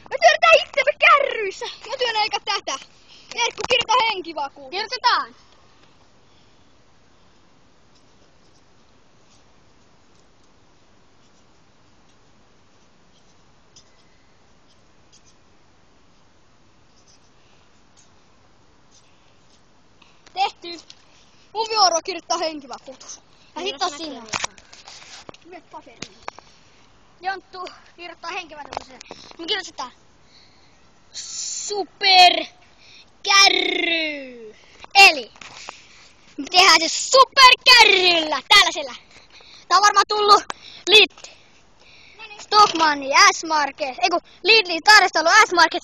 Me työnnetään itsemme kärryissä. Mä työnnän eikä tätä. Erkku, kirjoita henkivakuutus. Kirjoitetaan. Tehty. Mun vuoro kirjoittaa henkivakuutus. Ja sit on sinun. Nyt paperiin. Jonttu kirjoittaa henkivakuutuksen. Me kirjoitetaan. Superkärry. Eli me tehdään se superkärryllä. Tällaisella. Tää on varmaan tullut Stockmanni, S-Market, Lidl, Tarjostalo, S-Market,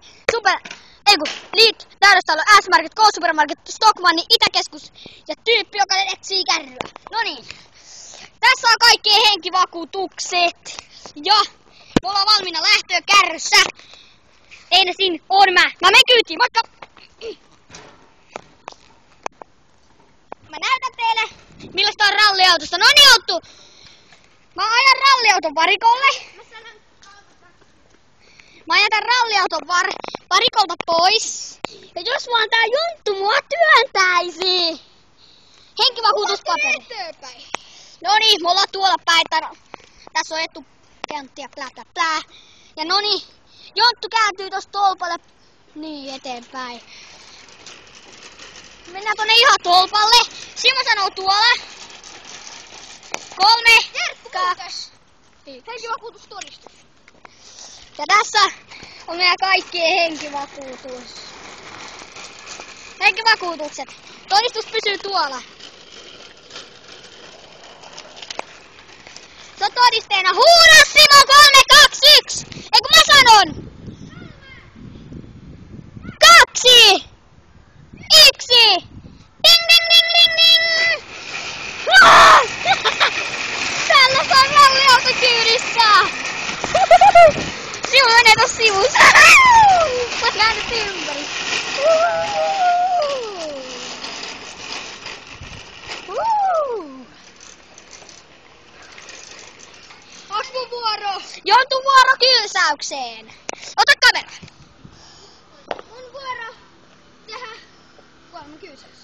Lidl, Tarjostalo, S-Market, K-Supermarket, Stockmanni, Itäkeskus ja tyyppi, joka etsii kärryä. No niin. Tässä on kaikkien henkivakuutukset. Ja me ollaan valmiina lähtöä kärryssä. Ei siinä on mä. Mä menen kyytiin, moikka! Mä näytän teille, millaista on ralliautosta. No niin, Jonttu! Mä ajan ralliauton varikolle. Mä ajan tän ralliauton varikolta pois. Ja jos vaan tää Jonttu mua työntäisi. Henkivakuutuspaperi. No niin, me ollaan tuolla päin. Tässä on etukentti ja plää plää plää. Ja no niin, Jonttu kääntyy tosta tolpalle niin eteenpäin. Mennään tonne ihan tolpalle. Simo sanoo tuolla. 3, 2, 1. Henkivakuutustodistus. Ja tässä on meidän kaikkien henkivakuutukset. Todistus pysyy tuolla. Se on todisteena. Huuda Simo 3, 2, 1. Ei kun mä sanon. 2, 1. Ding ding ding ding ding. Täällä saa ralliauto kyydissä. Simo menee tossa sivussa. Mä käännyt ympäri. Onks mun vuoro? Jonttu vuoro kyysäykseen. Ota kamera. Mun vuoro tehdä kuolemakyysäys.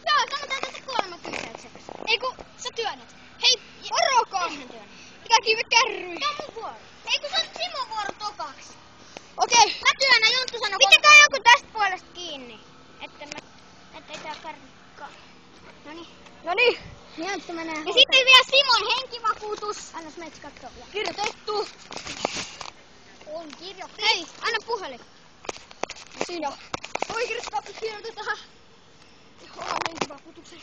Joo, sanotaan tässä kuolemakyysäykseksi. Ei kun sä työnnät. Hei, varokaa! Pitää kiive kärryi. Tää on mun vuoro. Ei kun se on Simon vuoro tokaksi. Okei. Mä työnnän, Jonttu sanoo. Pitäkää joku tästä puolesta kiinni. Ettei tää karvikkaa. Noniin. Noniin. Jonttu menee Ja sitten vielä Simon henkivakuutus. Annas meitä kattoo vielä. Kirjoitettu. On kirjoitettu. Hei, anna puhelin. Siinä. Voi kirjoitetaan. Oman henkivakuutuksen.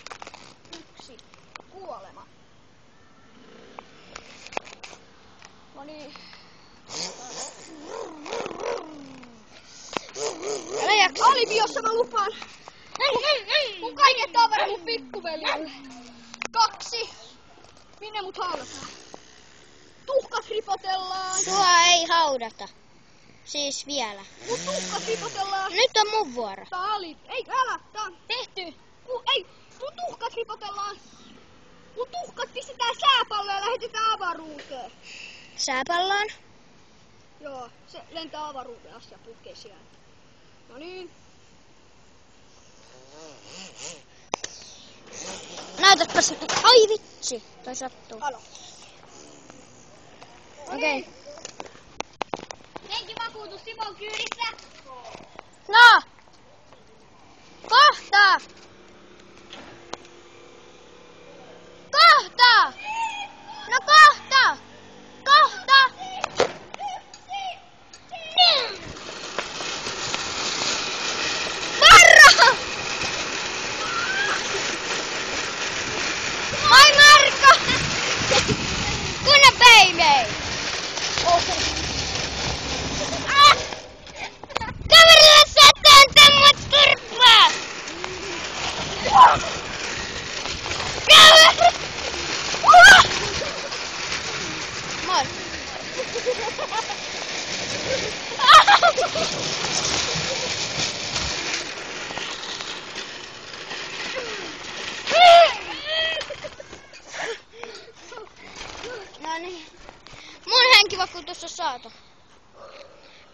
1. Kuolema. Noniin. Älä jaksa. Alibi, jossa mä lupaan. Mun kaiket tavara mun pikkuveljelle. 2. Minne mut haudataan? Tuhkat ripotellaan. Sua ei haudata. Siis vielä. Mun tuhkat ripotellaan. Nyt on mun vuoro. Tää on alibi. Ei, älä. Tää on tehty. Ei, mun tuhkat ripotellaan. Mun tuhkat pistetään sääpalloon ja lähetetään avaruuteen. Sääpalloon? Joo, se lentää avaruuteen asti ja putkee siellä. No niin. Näytätpäs. Ai vitsi. Toi sattuu. Alo. Okei. Henkivakuutus Simon kyydissä. No! Kohta! Kohta! No kohta! Kohta! Marro! Moi Marko! Kunna baby! Kaverille saattaa tämmöt turpaa! Kaveri! Moi! No niin. Mun henkivakuutus on saatu.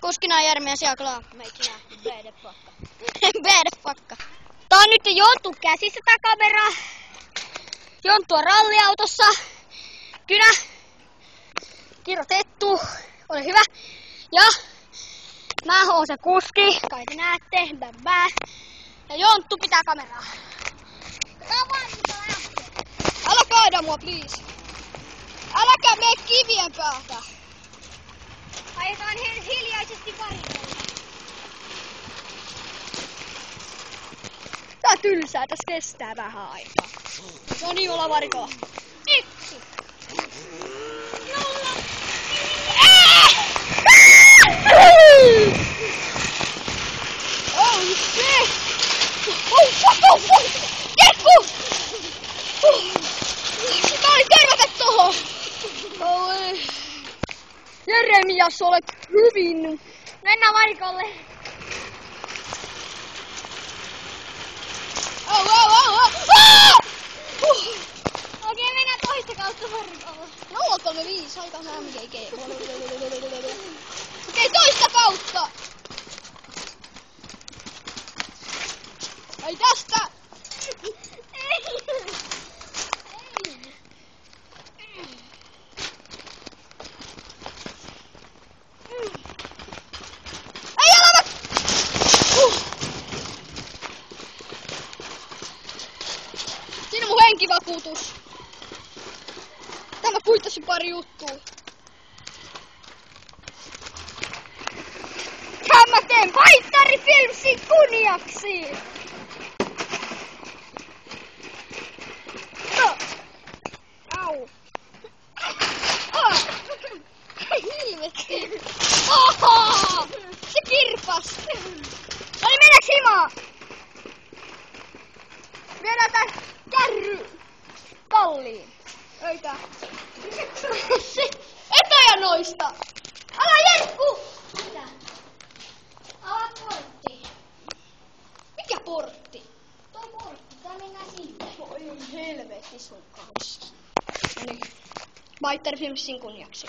Kuskina Järmi ja siellä klar. Meikki nähty BD-pakka. BD-pakka. Tää on nyt Jonttu käsissä tää kamera. Jonttu on ralliautossa. Kynä. Kirjoitettu. Ole hyvä. Ja mä oon se kuski. Kai te näette. Bää. Ja Jonttu pitää kameraa. Älä kaada mua, please. Äläkä mene kivien päältä. Ajetaan hiljaisesti varikolle. Tää on tylsää, tässä kestää vähän aikaa. No niin, ollaan varikolla. 1. 0. Oh shit! Oh fuck! Ketku! Mä olin tervetä tohon! Oi. Jeremias, olet hyvin. Mennään varikolle. Okei, mennään toista kautta varikolle. 035, aika MGG. Okei, toista kautta. Ei tästä. Ei älä Siinä on mun henkivakuutus. Tämä kuittasi pari juttua. Mä teen Vaittari Filmsin kunniaksi! No. Au. Hilvetti. Oho! Se kirpas. No niin, mennäänkö himaan? Viedään tää kärry talliin. Öitä. Etäjanoista. Älä Jerkku! Mitä? Avaa portti. Mikä portti? Tuo portti, tää mennään sinne. Oi helvetti sun kanssa. Noniin. Vaittari Filmsin kunniaksi.